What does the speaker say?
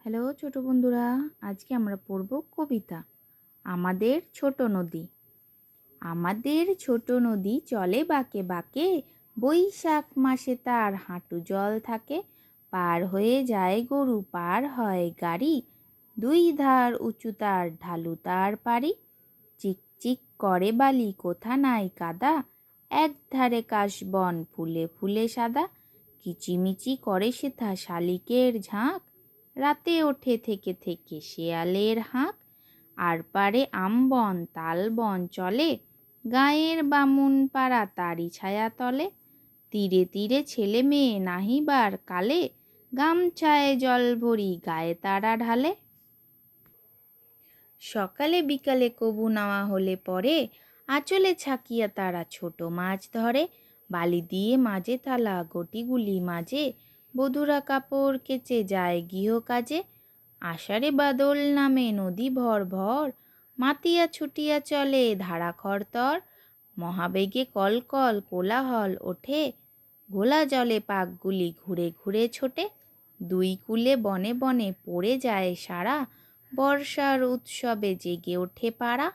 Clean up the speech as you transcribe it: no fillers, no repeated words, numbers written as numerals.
Hello ছোট বন্ধুরা, আজকে আমরা পড়ব কবিতা আমাদের ছোট নদী। আমাদের ছোট নদী চলে বাঁকে বাঁকে, বৈশাখ মাসে তার হাঁটু জল থাকে। পার হয়ে যায় গরু, পার হয় গাড়ি, দুই ধার উঁচু তার, ঢালু তার পারি। চিকচিক করে বালি, কোথা নাই কাদা, এক ধারে কাশবন ফুলে ফুলে সাদা। কিচিমিচি করে সেথা শালিকের ঝাঁক, রাতে ওঠে থেকে থেকে শেয়ালের হাঁক। আর পারে আমবন তালবন চলে, গাঁয়ের বামুন পাড়া তারি ছায়া তলে। তীরে তীরে ছেলে মেয়ে নাহিবার কালে, গামছায় জল ভরি গায়ে তারা ঢালে। সকালে বিকালে কবু নেওয়া হলে পরে, আঁচলে ছাকিয়া তারা ছোট মাছ ধরে। বালি দিয়ে মাঝে থালা গটিগুলি মাঝে, বধূরা কাপড় কেচে যায় গৃহ কাজে। আষাঢ়ে বাদল নামে নদী ভর ভর, মাতিয়া ছুটিয়া চলে ধারা খরতর। মহাবেগে কলকল কোলাহল ওঠে, ঘোলা জলে পাকগুলি ঘুরে ঘুরে ছোটে। দুই কূলে বনে বনে পড়ে যায় সারা, বর্ষার উৎসবে জেগে ওঠে পাড়া।